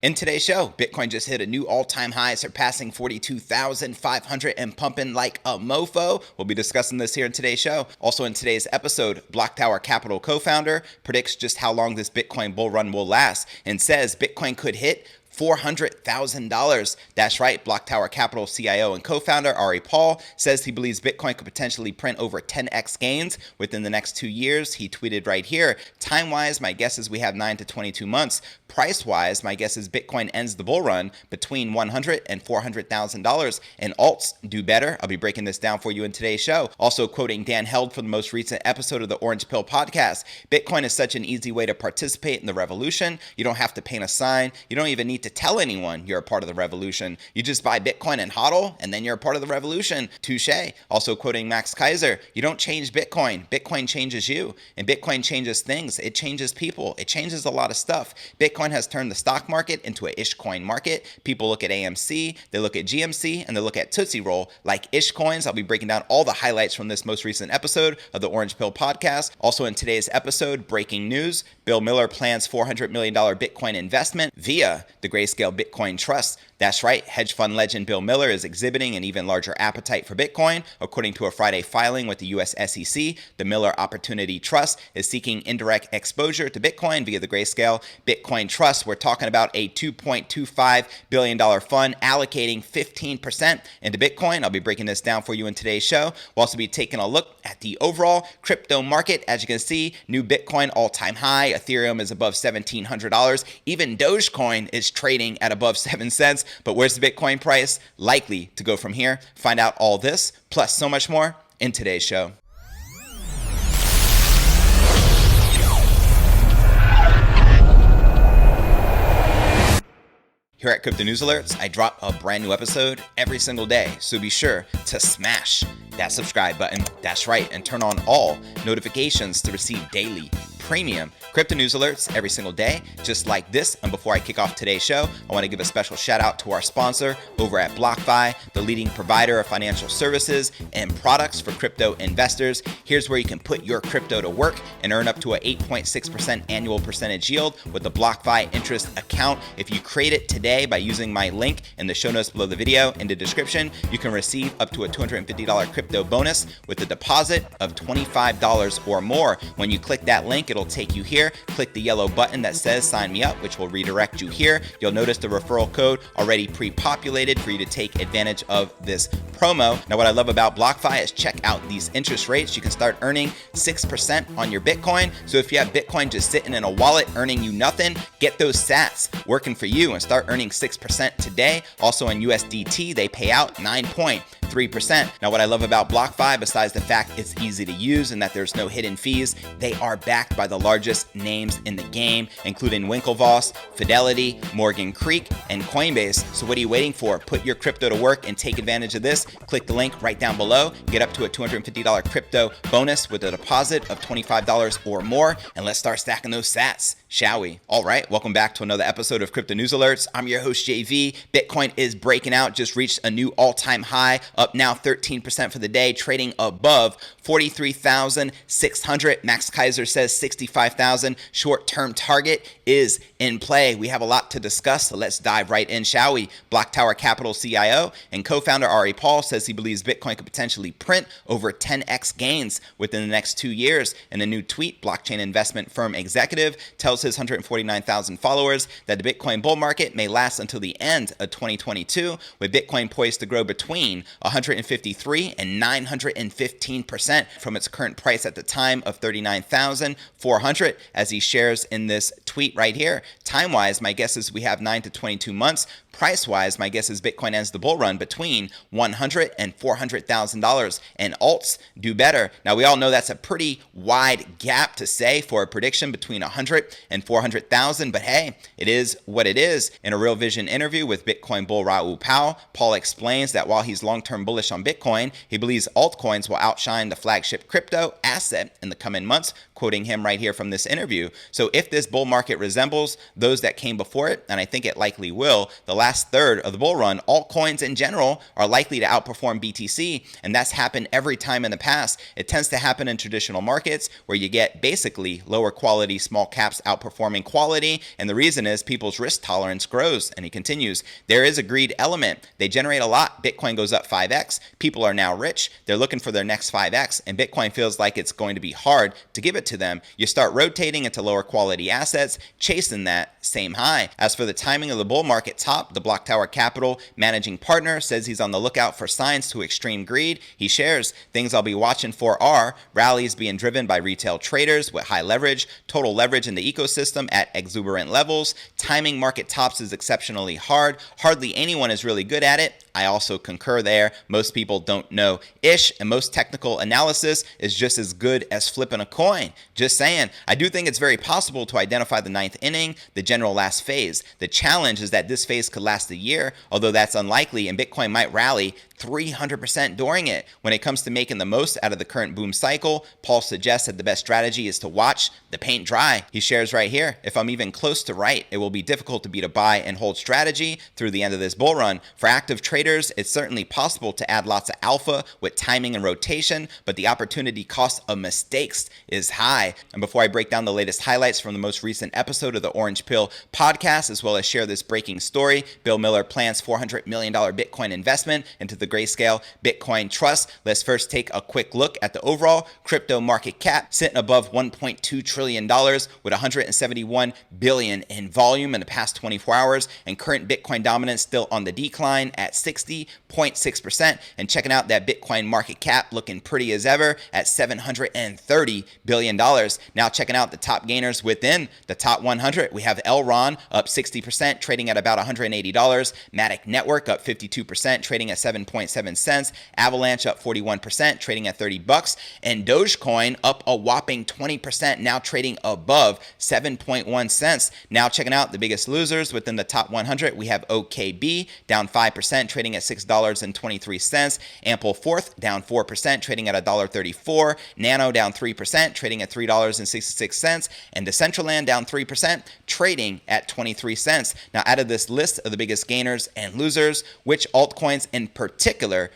In today's show, Bitcoin just hit a new all-time high, surpassing 42,500 and pumping like a mofo. We'll be discussing this here in today's show. Also in today's episode, Block Tower Capital co-founder predicts just how long this Bitcoin bull run will last and says Bitcoin could hit $400,000. That's right. Block Tower Capital CIO and co-founder Ari Paul says he believes Bitcoin could potentially print over 10x gains within the next 2 years. He tweeted right here, time-wise, my guess is we have 9 to 22 months. Price-wise, my guess is Bitcoin ends the bull run between $100,000 and $400,000. And alts do better. I'll be breaking this down for you in today's show. Also quoting Dan Held from the most recent episode of the Orange Pill podcast, Bitcoin is such an easy way to participate in the revolution. You don't have to paint a sign. You don't even need to tell anyone you're a part of the revolution. You just buy Bitcoin and hodl, and then you're a part of the revolution. Touche. Also quoting Max Kaiser, you don't change Bitcoin. Bitcoin changes you, and Bitcoin changes things. It changes people. It changes a lot of stuff. Bitcoin has turned the stock market into a ish coin market. People look at AMC, they look at GMC, and they look at Tootsie Roll like ish coins. I'll be breaking down all the highlights from this most recent episode of the Orange Pill podcast. Also in today's episode, breaking news, Bill Miller plans $400 million Bitcoin investment via the Grayscale Bitcoin Trust. That's right, hedge fund legend Bill Miller is exhibiting an even larger appetite for Bitcoin. According to a Friday filing with the US SEC, the Miller Opportunity Trust is seeking indirect exposure to Bitcoin via the Grayscale Bitcoin Trust. We're talking about a $2.25 billion fund allocating 15% into Bitcoin. I'll be breaking this down for you in today's show. We'll also be taking a look at the overall crypto market. As you can see, new Bitcoin all-time high. Ethereum is above $1,700. Even Dogecoin is trading at above 7 cents. But where's the Bitcoin price likely to go from here? Find out all this, plus so much more in today's show. Here at Crypto News Alerts, I drop a brand new episode every single day, so be sure to smash that subscribe button. That's right, and turn on all notifications to receive daily premium Crypto News Alerts every single day, just like this. And before I kick off today's show, I want to give a special shout out to our sponsor over at BlockFi, the leading provider of financial services and products for crypto investors. Here's where you can put your crypto to work and earn up to an 8.6% annual percentage yield with the BlockFi interest account. If you create it today by using my link in the show notes below the video in the description, you can receive up to a $250 crypto bonus with a deposit of $25 or more. When you click that link, it'll take you here. Click the yellow button that says sign me up, which will redirect you here. You'll notice the referral code already pre-populated for you to take advantage of this promo. Now, what I love about BlockFi is check out these interest rates. You can start earning 6% on your Bitcoin. So if you have Bitcoin just sitting in a wallet earning you nothing, get those sats working for you and start earning 6% today. Also in USDT, they pay out 9.3%. Now, what I love about BlockFi, besides the fact it's easy to use and that there's no hidden fees, they are backed by the largest names in the game, including Winklevoss, Fidelity, Morgan Creek, and Coinbase. So what are you waiting for? Put your crypto to work and take advantage of this. Click the link right down below. Get up to a $250 crypto bonus with a deposit of $25 or more. And let's start stacking those sats, shall we? All right, welcome back to another episode of Crypto News Alerts. I'm your host, JV. Bitcoin is breaking out, just reached a new all-time high, up now 13% for the day, trading above 43,600. Max Kaiser says 65,000. Short-term target is in play. We have a lot to discuss, so let's dive right in, shall we? Block Tower Capital CIO and co-founder Ari Paul says he believes Bitcoin could potentially print over 10x gains within the next 2 years. In a new tweet, blockchain investment firm executive tells his 149,000 followers that the Bitcoin bull market may last until the end of 2022, with Bitcoin poised to grow between 153 and 915% from its current price at the time of 39,400, as he shares in this tweet right here. Time-wise, my guess is we have 9 to 22 months. Price-wise, my guess is Bitcoin ends the bull run between $100,000 and $400,000, and alts do better. Now, we all know that's a pretty wide gap to say for a prediction between 100 and 400,000, but hey, it is what it is. In a Real Vision interview with Bitcoin bull Raoul Pal, Paul explains that while he's long-term bullish on Bitcoin, he believes altcoins will outshine the flagship crypto asset in the coming months. quoting him right here from this interview. So if this bull market resembles those that came before it, and I think it likely will, the last third of the bull run, altcoins in general are likely to outperform BTC, and that's happened every time in the past. It tends to happen in traditional markets where you get basically lower quality small caps outperforming quality, and the reason is people's risk tolerance grows. And he continues, there is a greed element. They generate a lot. Bitcoin goes up 5x. People are now rich. They're looking for their next 5x, and Bitcoin feels like it's going to be hard to give it to them. You start rotating into lower quality assets, chasing that same high. As for the timing of the bull market top, the Block Tower Capital managing partner says he's on the lookout for signs to extreme greed. He shares, things I'll be watching for are rallies being driven by retail traders with high leverage, total leverage in the ecosystem at exuberant levels. Timing market tops is exceptionally hard. Hardly anyone is really good at it. I also concur there. Most people don't know ish, and most technical analysis is just as good as flipping a coin. Just saying. I do think it's very possible to identify the ninth inning, the general last phase. The challenge is that this phase could last a year, although that's unlikely, and Bitcoin might rally 300% during it. When it comes to making the most out of the current boom cycle, Paul suggests that the best strategy is to watch the paint dry. He shares right here, if I'm even close to right, it will be difficult to beat a buy and hold strategy through the end of this bull run. For active traders, it's certainly possible to add lots of alpha with timing and rotation, but the opportunity cost of mistakes is high. And before I break down the latest highlights from the most recent episode of the Orange Pill podcast, as well as share this breaking story, Bill Miller plans $400 million Bitcoin investment into the Grayscale Bitcoin Trust. Let's first take a quick look at the overall crypto market cap, sitting above $1.2 trillion with $171 billion in volume in the past 24 hours, and current Bitcoin dominance still on the decline at 60.6%. And checking out that Bitcoin market cap looking pretty as ever at $730 billion. Now checking out the top gainers within the top 100, we have Elron up 60%, trading at about $180. Matic Network up 52%, trading at 7.7 cents. Avalanche up 41%, trading at $30. And Dogecoin up a whopping 20%, now trading above 7.1 cents. Now checking out the biggest losers within the top 100, we have OKB down 5%, trading at $6.23. Ample Fourth down 4%, trading at $1.34. Nano down 3%, trading at $3.66. And Decentraland down 3%, trading at 23 cents. Now out of this list of the biggest gainers and losers, which altcoins in particular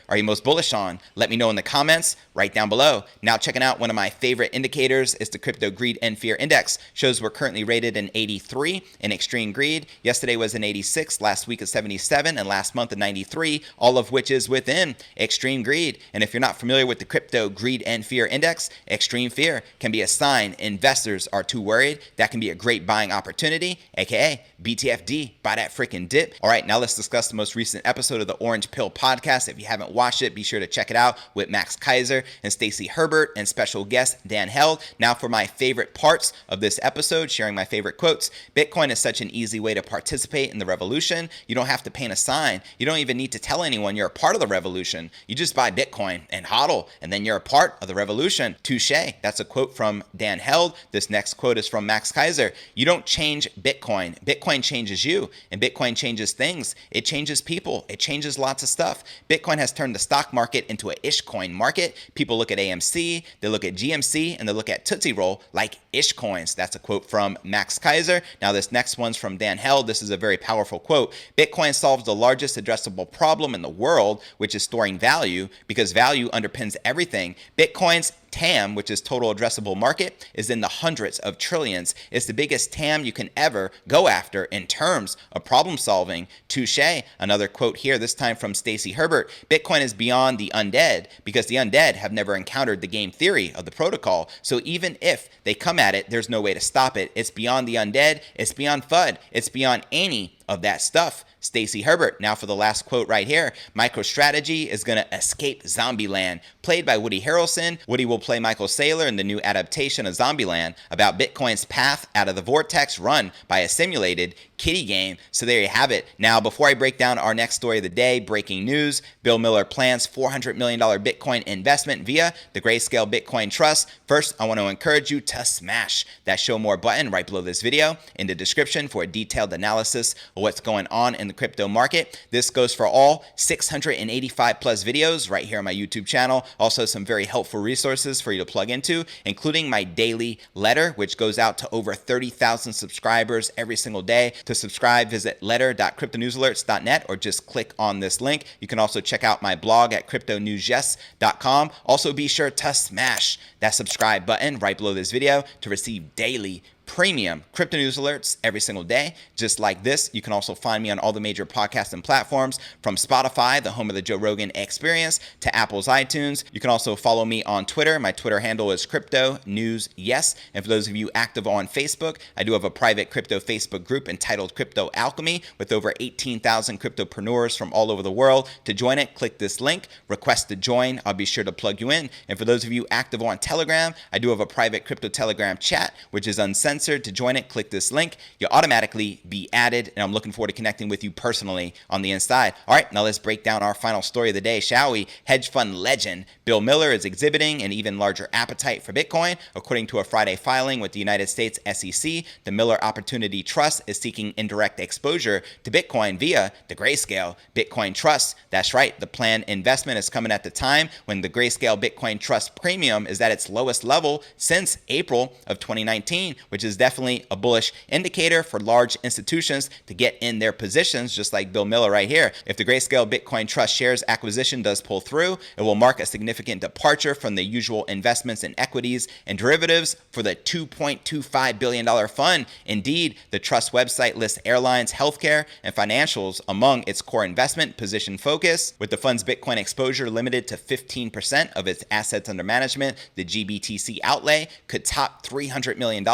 are you most bullish on? Let me know in the comments right down below. Now checking out one of my favorite indicators is the Crypto Greed and Fear Index. Shows we're currently rated an 83 in extreme greed. Yesterday was an 86, last week a 77, and last month a 93, all of which is within extreme greed. And if you're not familiar with the Crypto Greed and Fear Index, extreme fear can be a sign investors are too worried. That can be a great buying opportunity, aka BTFD, buy that freaking dip. All right, now let's discuss the most recent episode of the Orange Pill podcast. If you haven't watched it, be sure to check it out with Max Kaiser and Stacey Herbert and special guest Dan Held. Now for my favorite parts of this episode, sharing my favorite quotes. Bitcoin is such an easy way to participate in the revolution. You don't have to paint a sign. You don't even need to tell anyone you're a part of the revolution. You just buy Bitcoin and hodl, and then you're a part of the revolution. Touche. That's a quote from Dan Held. This next quote is from Max Kaiser. You don't change Bitcoin. Bitcoin changes you, and Bitcoin changes things. It changes people. It changes lots of stuff. Bitcoin has turned the stock market into an ish coin market. People look at AMC, they look at GMC, and they look at Tootsie Roll like ish coins. That's a quote from Max Kaiser. Now this next one's from Dan Held. This is a very powerful quote. Bitcoin solves the largest addressable problem in the world, which is storing value, because value underpins everything. Bitcoin's TAM, which is total addressable market, is in the hundreds of trillions. It's the biggest TAM you can ever go after in terms of problem solving. Touche. Another quote here, this time from Stacey Herbert. Bitcoin is beyond the undead because the undead have never encountered the game theory of the protocol. So even if they come at it, there's no way to stop it. It's beyond the undead. It's beyond FUD. It's beyond any of that stuff. Stacey Herbert. Now for the last quote right here. MicroStrategy is going to escape Zombieland. Played by Woody Harrelson. Woody will play Michael Saylor in the new adaptation of Zombieland about Bitcoin's path out of the vortex run by a simulated kiddie game. So there you have it. Now, before I break down our next story of the day, breaking news, Bill Miller plans $400 million Bitcoin investment via the Grayscale Bitcoin Trust. First, I want to encourage you to smash that show more button right below this video in the description for a detailed analysis of what's going on in the crypto market. This goes for all 685 plus videos right here on my YouTube channel. Also some very helpful resources resources for you to plug into, including my daily letter, which goes out to over 30,000 subscribers every single day. To subscribe, visit letter.cryptonewsalerts.net or just click on this link. You can also check out my blog at cryptonewsyes.com. Also, be sure to smash that subscribe button right below this video to receive daily premium crypto news alerts every single day, just like this. You can also find me on all the major podcasting platforms, from Spotify, the home of the Joe Rogan Experience, to Apple's iTunes. You can also follow me on Twitter. My Twitter handle is Crypto News Yes. And for those of you active on Facebook, I do have a private crypto Facebook group entitled Crypto Alchemy with over 18,000 cryptopreneurs from all over the world. To join it, click this link, request to join. I'll be sure to plug you in. And for those of you active on Telegram, I do have a private crypto Telegram chat, which is uncensored. To join it, click this link. You'll automatically be added, and I'm looking forward to connecting with you personally on the inside. All right, now let's break down our final story of the day, shall we? Hedge fund legend Bill Miller is exhibiting an even larger appetite for Bitcoin. According to a Friday filing with the United States SEC, the Miller Opportunity Trust is seeking indirect exposure to Bitcoin via the Grayscale Bitcoin Trust. That's right, the planned investment is coming at the time when the Grayscale Bitcoin Trust premium is at its lowest level since April of 2019, which is definitely a bullish indicator for large institutions to get in their positions, just like Bill Miller right here. If the Grayscale Bitcoin Trust shares acquisition does pull through, it will mark a significant departure from the usual investments in equities and derivatives for the $2.25 billion fund. Indeed, the trust website lists airlines, healthcare, and financials among its core investment position focus. With the fund's Bitcoin exposure limited to 15% of its assets under management, the GBTC outlay could top $300 million.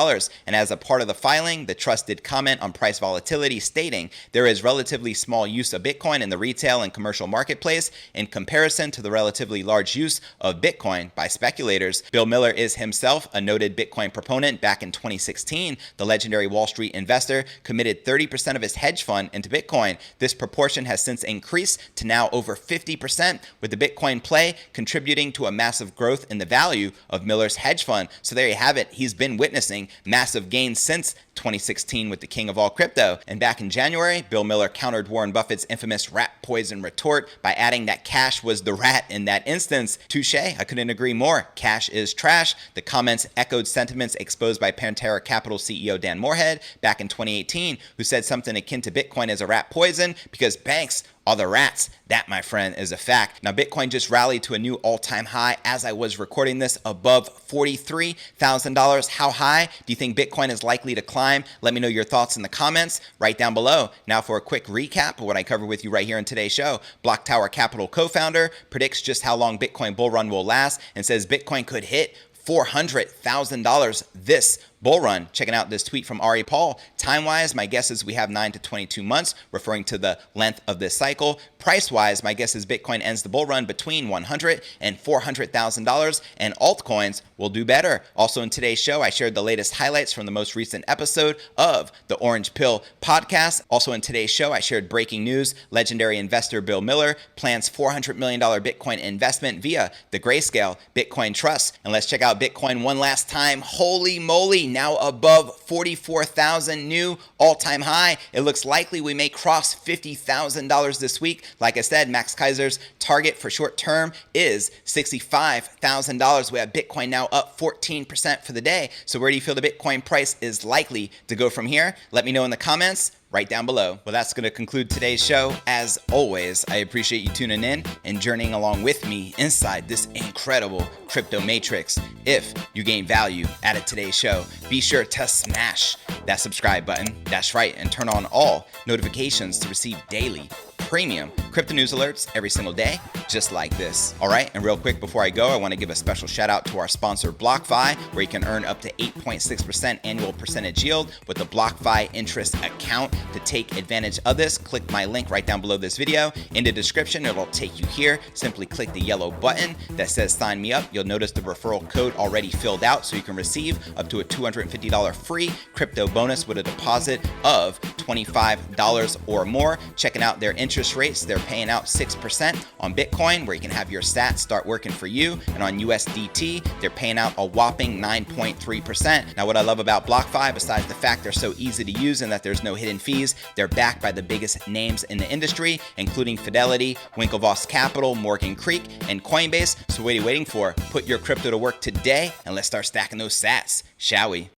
And as a part of the filing, the trust did comment on price volatility, stating there is relatively small use of Bitcoin in the retail and commercial marketplace in comparison to the relatively large use of Bitcoin by speculators. Bill Miller is himself a noted Bitcoin proponent. Back in 2016, the legendary Wall Street investor committed 30% of his hedge fund into Bitcoin. This proportion has since increased to now over 50%, with the Bitcoin play contributing to a massive growth in the value of Miller's hedge fund. So there you have it. He's been witnessing massive gains since 2016 with the king of all crypto. And back in January, Bill Miller countered Warren Buffett's infamous rat poison retort by adding that cash was the rat in that instance. Touche, I couldn't agree more. Cash is trash. The comments echoed sentiments exposed by Pantera Capital CEO Dan Morehead back in 2018, who said something akin to Bitcoin is a rat poison because banks are the rats. That, my friend, is a fact. Now, Bitcoin just rallied to a new all-time high as I was recording this, above $43,000. How high do you think Bitcoin is likely to climb? Let me know your thoughts in the comments right down below. Now, for a quick recap of what I covered with you right here in today's show, Block Tower Capital co-founder predicts just how long Bitcoin bull run will last and says Bitcoin could hit $400,000 this bull run. Checking out this tweet from Ari Paul. Time-wise, my guess is we have 9 to 22 months, referring to the length of this cycle. Price-wise, my guess is Bitcoin ends the bull run between $100,000 and $400,000, and altcoins will do better. Also in today's show, I shared the latest highlights from the most recent episode of the Orange Pill podcast. Also in today's show, I shared breaking news. Legendary investor Bill Miller plans $400 million Bitcoin investment via the Grayscale Bitcoin Trust. And let's check out Bitcoin one last time. Holy moly, now above 44,000, new all-time high. It looks likely we may cross $50,000 this week. Like I said, Max Kaiser's target for short term is $65,000. We have Bitcoin now up 14% for the day. So where do you feel the Bitcoin price is likely to go from here? Let me know in the comments right down below. Well, that's going to conclude today's show. As always, I appreciate you tuning in and journeying along with me inside this incredible crypto matrix. If you gain value out of today's show, be sure to smash that subscribe button. That's right, and turn on all notifications to receive daily premium crypto news alerts every single day, just like this. All right, and real quick before I go, I want to give a special shout out to our sponsor BlockFi, where you can earn up to 8.6% annual percentage yield with the BlockFi interest account. To take advantage of this, click my link right down below this video. In the description, it'll take you here. Simply click the yellow button that says sign me up. You'll notice the referral code already filled out, so you can receive up to a $250 free crypto bonus with a deposit of $25 or more. Checking out their interest rates, they're paying out 6% on Bitcoin, where you can have your sats start working for you, and on USDT, they're paying out a whopping 9.3%. Now, what I love about BlockFi, besides the fact they're so easy to use and that there's no hidden fees, they're backed by the biggest names in the industry, including Fidelity, Winklevoss Capital, Morgan Creek, and Coinbase. So what are you waiting for? Put your crypto to work today, and let's start stacking those sats, shall we?